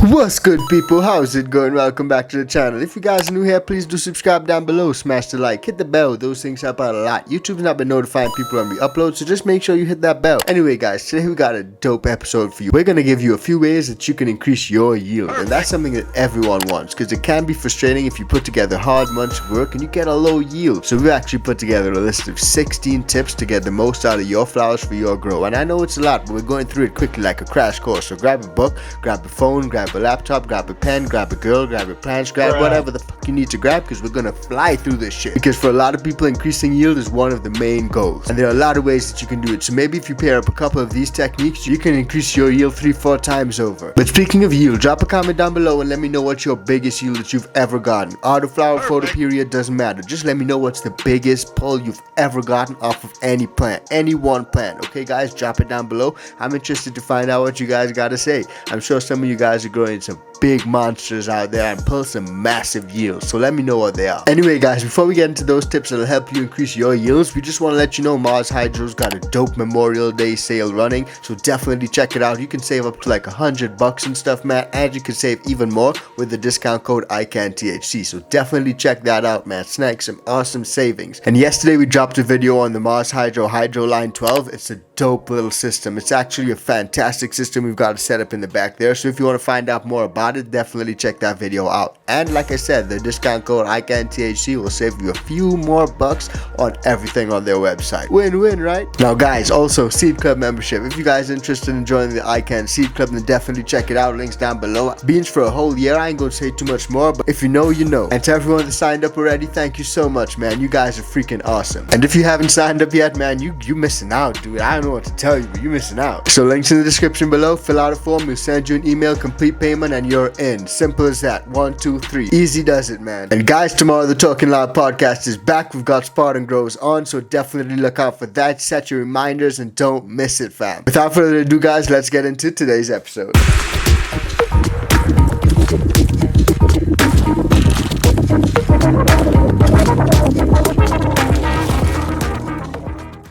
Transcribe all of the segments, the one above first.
What's good, people? How's it going? Welcome back to the channel. If you guys are new here, please do subscribe down below, smash the like, hit the bell. Those things help out a lot. YouTube's not been notifying people when we upload, so just make sure you hit that bell. Anyway guys, today we got a dope episode for you. We're gonna give you a few ways that you can increase your yield, and that's something that everyone wants, because it can be frustrating if you put together hard months of work and you get a low yield. So we actually put together a list of 16 tips to get the most out of your flowers for your grow. And I know it's a lot, but we're going through it quickly like a crash course. So grab a book, grab a phone, grab a laptop, grab a pen, grab a girl, grab a plants, grab whatever the fuck you need to grab, because we're gonna fly through this shit. Because for a lot of people, increasing yield is one of the main goals, and there are a lot of ways that you can do it. So maybe if you pair up a couple of these techniques, you can increase your yield 3-4 times over. But speaking of yield, drop a comment down below and let me know what's your biggest yield that you've ever gotten. Autoflower, photo period, doesn't matter. Just let me know what's the biggest pull you've ever gotten off of any plant, any one plant. Okay guys, drop it down below. I'm interested to find out what you guys gotta say. I'm sure some of you guys are growing some big monsters out there and pull some massive yields, so let me know what they are. Anyway guys, before we get into those tips that'll help you increase your yields, we just want to let you know Mars Hydro's got a dope Memorial Day sale running, so definitely check it out. You can save up to like $100 and stuff, man, and you can save even more with the discount code ICANTHC, so definitely check that out, man. Snag some awesome savings. And yesterday we dropped a video on the Mars Hydro Line 12. It's a dope little system. It's actually a fantastic system we've got it set up in the back there, so if you want to find out more about it, definitely check that video out. And like I said, the discount code ICANTHC will save you a few more bucks on everything on their website. Win-win, right? Now guys, also Seed Club membership. If you guys are interested in joining the ICAN Seed Club, then definitely check it out. Links down below. Beans for a whole year. I ain't gonna say too much more, but if you know, you know. And to everyone that signed up already, thank you so much, man. You guys are freaking awesome. And if you haven't signed up yet, man, you missing out, dude. I don't know what to tell you, but you missing out. So links in the description below. Fill out a form. We'll send you an email, complete payment, and you're in. Simple as that. 1, 2, 3. Easy does it, man. And guys, tomorrow the Talking Loud podcast is back. We've got Spartan Grows on, so definitely look out for that. Set your reminders and don't miss it, fam. Without further ado, guys, let's get into today's episode.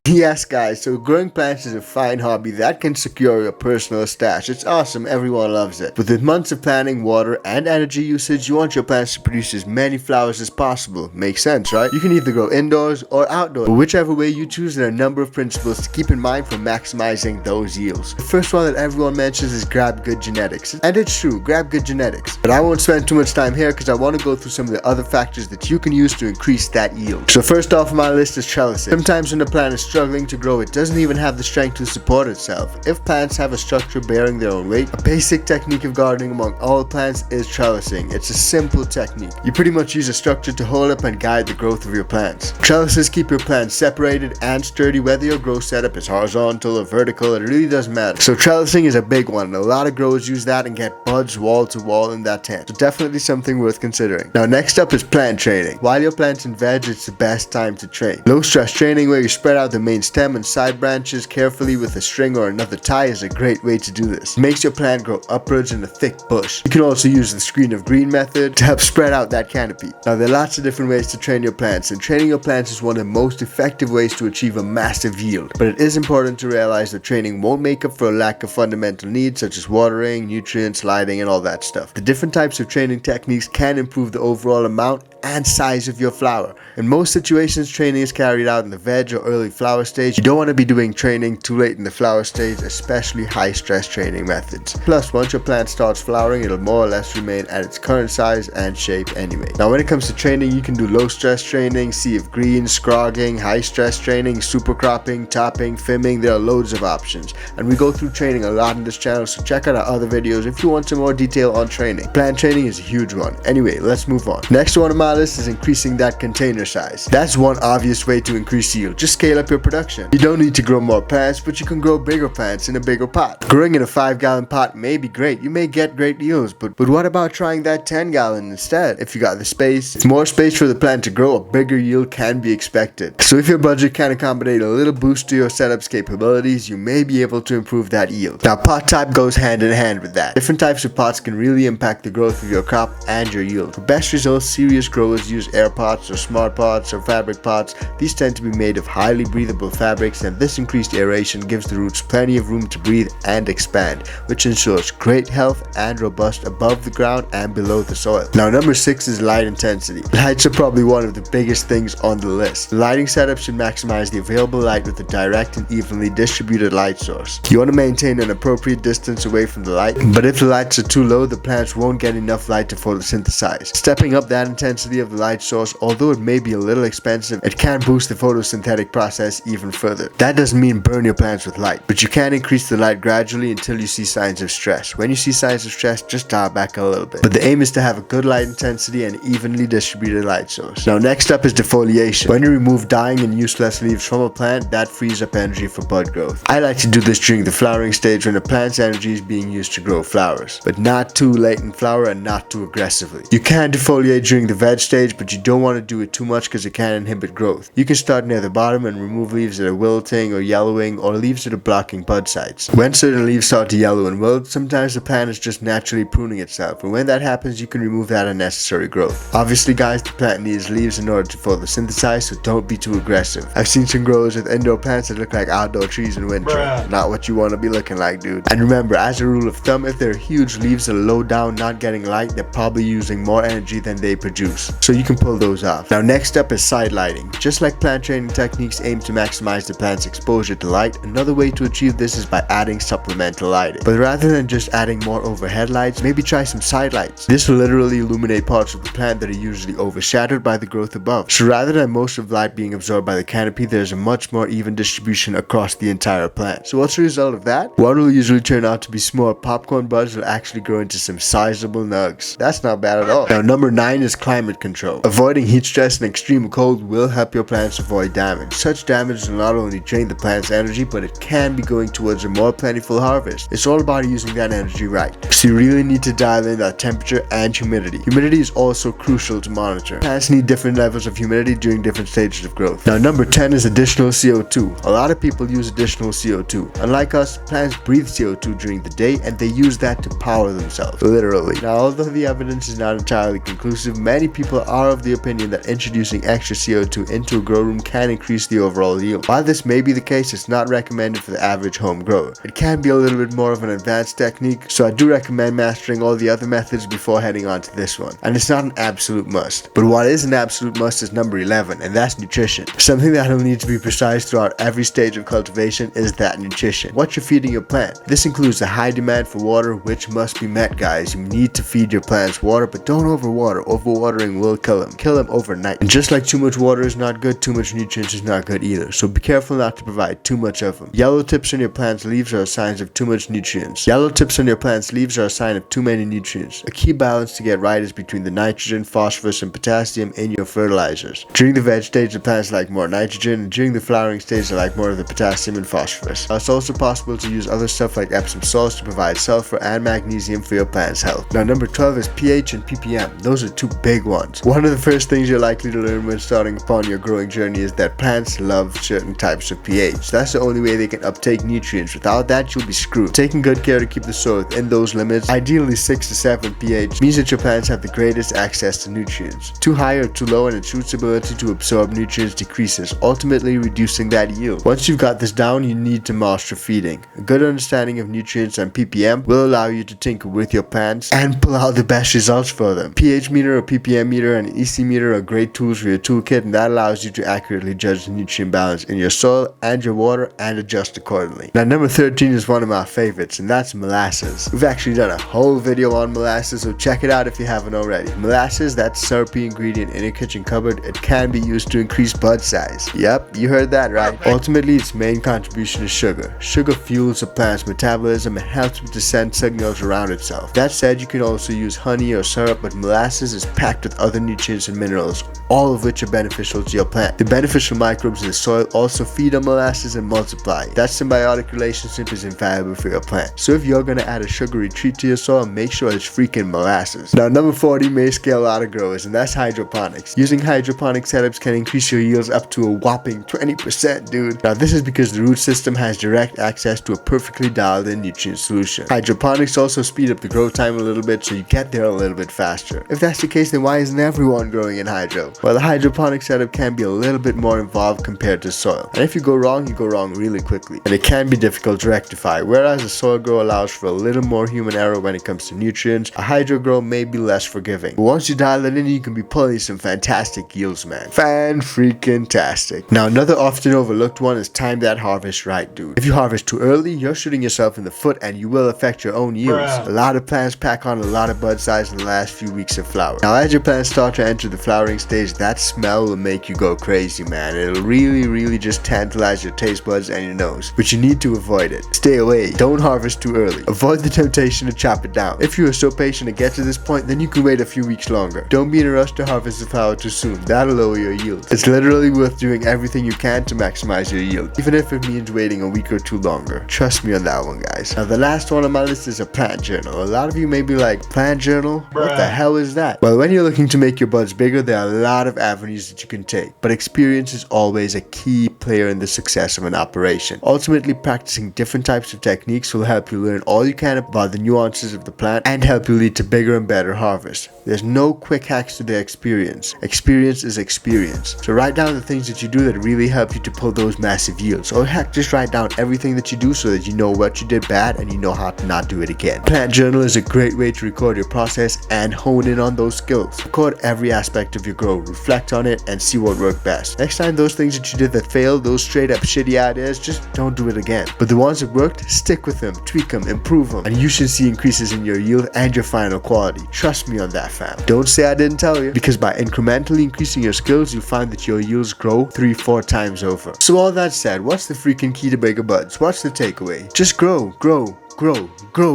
Yes guys, so growing plants is a fine hobby that can secure your personal stash. It's awesome, everyone loves it. But with months of planning, water, and energy usage, you want your plants to produce as many flowers as possible. Makes sense, right? You can either grow indoors or outdoors, but whichever way you choose, there are a number of principles to keep in mind for maximizing those yields. The first one that everyone mentions is grab good genetics. And it's true, grab good genetics. But I won't spend too much time here because I want to go through some of the other factors that you can use to increase that yield. So first off on my list is trellising. Sometimes when the plant is struggling to grow, it doesn't even have the strength to support itself. If plants have a structure bearing their own weight, a basic technique of gardening among all plants is trellising. It's a simple technique. You pretty much use a structure to hold up and guide the growth of your plants. Trellises keep your plants separated and sturdy, whether your grow setup is horizontal or vertical, it really doesn't matter. So trellising is a big one, and a lot of growers use that and get buds wall to wall in that tent. So definitely something worth considering. Now next up is plant training. While your plants in veg, it's the best time to train. Low stress training, where you spread out the main stem and side branches carefully with a string or another tie, is a great way to do this. It makes your plant grow upwards in a thick bush. You can also use the screen of green method to help spread out that canopy. Now there are lots of different ways to train your plants, and training your plants is one of the most effective ways to achieve a massive yield. But it is important to realize that training won't make up for a lack of fundamental needs such as watering, nutrients, lighting, and all that stuff. The different types of training techniques can improve the overall amount and size of your flower. In most situations, training is carried out in the veg or early flower stage. You don't want to be doing training too late in the flower stage, especially high stress training methods. Plus, once your plant starts flowering, it'll more or less remain at its current size and shape anyway. Now when it comes to training, you can do low stress training, sea of green, scrogging, high stress training, super cropping, topping, fimming. There are loads of options, and we go through training a lot in this channel, so check out our other videos if you want some more detail on training. Plant training is a huge one. Anyway, let's move on. Next one on my list is increasing that container size. That's one obvious way to increase yield. Just scale up your production. You don't need to grow more plants, but you can grow bigger plants in a bigger pot. Growing in a 5-gallon pot may be great. You may get great yields, but what about trying that 10-gallon instead? If you got the space, it's more space for the plant to grow, a bigger yield can be expected. So if your budget can accommodate a little boost to your setup's capabilities, you may be able to improve that yield. Now pot type goes hand in hand with that. Different types of pots can really impact the growth of your crop and your yield. For best results, serious growth growers use air pots or smart pots or fabric pots, these tend to be made of highly breathable fabrics, and this increased aeration gives the roots plenty of room to breathe and expand, which ensures great health and robust above the ground and below the soil. Now number 6 is light intensity. Lights are probably one of the biggest things on the list. The lighting setup should maximize the available light with a direct and evenly distributed light source. You want to maintain an appropriate distance away from the light, but if the lights are too low, the plants won't get enough light to photosynthesize. Stepping up that intensity of the light source, although it may be a little expensive, it can boost the photosynthetic process even further. That doesn't mean burn your plants with light, but you can increase the light gradually until you see signs of stress. When you see signs of stress, just dial back a little bit. But the aim is to have a good light intensity and evenly distributed light source. Now next up is defoliation. When you remove dying and useless leaves from a plant, that frees up energy for bud growth. I like to do this during the flowering stage when the plant's energy is being used to grow flowers, but not too late in flower and not too aggressively. You can defoliate during the veg stage, but you don't want to do it too much because it can inhibit growth. You can start near the bottom and remove leaves that are wilting or yellowing, or leaves that are blocking bud sites. When certain leaves start to yellow and wilt, sometimes the plant is just naturally pruning itself, and when that happens, you can remove that unnecessary growth. Obviously guys, the plant needs leaves in order to photosynthesize, so don't be too aggressive. I've seen some growers with indoor plants that look like outdoor trees in winter. Not what you want to be looking like, dude. And remember, as a rule of thumb, if there are huge leaves that are low down not getting light, they're probably using more energy than they produce, so you can pull those off. Now next up is side lighting. Just like plant training techniques aim to maximize the plant's exposure to light, another way to achieve this is by adding supplemental lighting. But rather than just adding more overhead lights, maybe try some side lights. This will literally illuminate parts of the plant that are usually overshadowed by the growth above. So rather than most of light being absorbed by the canopy, there's a much more even distribution across the entire plant. So what's the result of that? What will usually turn out to be small popcorn buds will actually grow into some sizable nugs. That's not bad at all. Now number 9 is climate control. Avoiding heat stress and extreme cold will help your plants avoid damage. Such damage will not only drain the plant's energy, but it can be going towards a more plentiful harvest. It's all about using that energy right. So you really need to dial in that temperature and humidity. Humidity is also crucial to monitor. Plants need different levels of humidity during different stages of growth. Now number 10 is additional CO2. A lot of people use additional CO2. Unlike us, plants breathe CO2 during the day and they use that to power themselves, literally. Now although the evidence is not entirely conclusive, many people are of the opinion that introducing extra CO2 into a grow room can increase the overall yield. While this may be the case, it's not recommended for the average home grower. It can be a little bit more of an advanced technique, so I do recommend mastering all the other methods before heading on to this one. And it's not an absolute must. But what is an absolute must is number 11, and that's nutrition. Something that will need to be precise throughout every stage of cultivation is that nutrition. What you're feeding your plant. This includes a high demand for water, which must be met, guys. You need to feed your plants water, but don't overwater. Overwatering will kill them. Kill them overnight. And just like too much water is not good, too much nutrients is not good either. So be careful not to provide too much of them. Yellow tips on your plant's leaves are signs of too much nutrients. Yellow tips on your plant's leaves are a sign of too many nutrients. A key balance to get right is between the nitrogen, phosphorus, and potassium in your fertilizers. During the veg stage, the plants like more nitrogen, and during the flowering stage, they like more of the potassium and phosphorus. It's also possible to use other stuff like Epsom salts to provide sulfur and magnesium for your plant's health. Now number 12 is pH and ppm. Those are two big ones. One of the first things you're likely to learn when starting upon your growing journey is that plants love certain types of pH. That's the only way they can uptake nutrients. Without that, you'll be screwed. Taking good care to keep the soil within those limits, ideally 6 to 7 pH, means that your plants have the greatest access to nutrients. Too high or too low and its root's ability to absorb nutrients decreases, ultimately reducing that yield. Once you've got this down, you need to master feeding. A good understanding of nutrients and ppm will allow you to tinker with your plants and pull out the best results for them. pH meter, a ppm meter, and an EC meter are great tools for your toolkit, and that allows you to accurately judge the nutrient balance in your soil and your water and adjust accordingly. Now number 13 is one of my favorites, and that's molasses. We've actually done a whole video on molasses, so check it out if you haven't already. Molasses, that syrupy ingredient in your kitchen cupboard, it can be used to increase bud size. Yep, you heard that right. Ultimately, its main contribution is sugar. Sugar fuels a plant's metabolism and helps it to send signals around itself. That said, you can also use honey or syrup, but molasses is packed with other nutrients and minerals, all of which are beneficial to your plant. The beneficial microbes in the soil also feed on molasses and multiply. That symbiotic relationship is invaluable for your plant. So if you're going to add a sugary treat to your soil, make sure it's freaking molasses. Now number 40 may scare a lot of growers, and that's hydroponics. Using hydroponic setups can increase your yields up to a whopping 20%, dude. Now this is because the root system has direct access to a perfectly dialed in nutrient solution. Hydroponics also speed up the growth time a little bit, so you get there a little bit faster. If that's the case, then why isn't everyone growing in hydro? Well, the hydroponic setup can be a little bit more involved compared to soil. And if you go wrong really quickly. And it can be difficult to rectify. Whereas a soil grow allows for a little more human error when it comes to nutrients, a hydro grow may be less forgiving. But once you dial it in, you can be pulling some fantastic yields, man. Fan-freaking-tastic. Now, another often overlooked one is time that harvest right, dude. If you harvest too early, you're shooting yourself in the foot and you will affect your own yields. A lot of plants pack on a lot of bud size in the last few weeks of flower. Now, as your plants start to enter the flowering stage, that smell will make you go crazy, man. It'll really just tantalize your taste buds and your nose, but you need to avoid it. Stay away. Don't harvest too early. Avoid the temptation to chop it down. If you are so patient to get to this point, then you can wait a few weeks longer. Don't be in a rush to harvest the flower too soon. That'll lower your yield. It's literally worth doing everything you can to maximize your yield, even if it means waiting a week or two longer. Trust me on that one, guys. Now, the last one on my list is a plant journal. A lot of you may be like, plant journal? What the hell is that? Well, when you're looking to make your buds bigger, there are a lot of avenues that you can take, but experience is always a key player in the success of an operation. Ultimately, practicing different types of techniques will help you learn all you can about the nuances of the plant and help you lead to bigger and better harvest. There's no quick hacks to the experience. Experience is experience. So write down the things that you do that really help you to pull those massive yields. Or heck, just write down everything that you do so that you know what you did bad and you know how to not do it again. Plant journal is a great way to record your process and hone in on those skills. Record every aspect of your grow, reflect on it, and see what worked best. Next time those things that you did that failed, those straight up shitty ideas, just don't do it again. But the ones that worked, stick with them, tweak them, improve them, and you should see increases in your yield and your final quality. Trust me on that, fam. Don't say I didn't tell you, because by incrementally increasing your skills, you'll find that your yields grow 3-4 times over. So all that said, what's the freaking key to bigger buds? What's the takeaway? Just grow,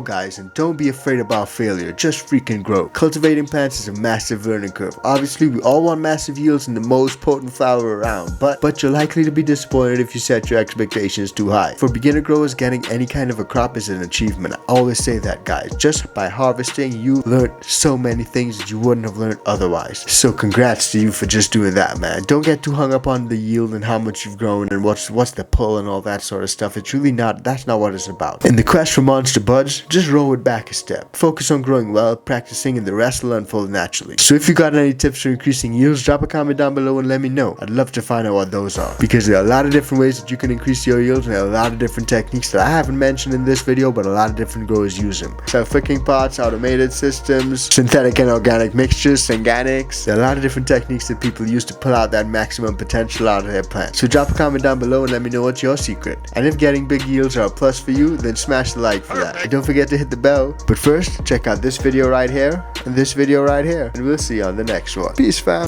guys, and don't be afraid about failure. Just freaking grow. Cultivating plants is a massive learning curve. Obviously, we all want massive yields and the most potent flower around, but you're likely to be disappointed if you set your expectations too high. For beginner growers, getting any kind of a crop is an achievement. I always say that, guys. Just by harvesting, you learn so many things that you wouldn't have learned otherwise. So congrats to you for just doing that, man. Don't get too hung up on the yield and how much you've grown and what's the pull and all that sort of stuff. It's really not, that's not what it's about. In the quest for monster buds, just roll it back a step. Focus on growing well, practicing, and the rest will unfold naturally. So if you got any tips for increasing yields, drop a comment down below and let me know. I'd love to find out what those are, because there are a lot of different ways that you can increase your yields, and there are a lot of different techniques that I haven't mentioned in this video, but a lot of different growers use them. Self-wicking pots, automated systems, synthetic and organic mixtures, organics. There are a lot of different techniques that people use to pull out that maximum potential out of their plants. So drop a comment down below and let me know what's your secret. And if getting big yields are a plus for you, then smash the like for that. And don't forget to hit the bell. But first, check out this video right here and this video right here, and we'll see you on the next one. Peace, fam.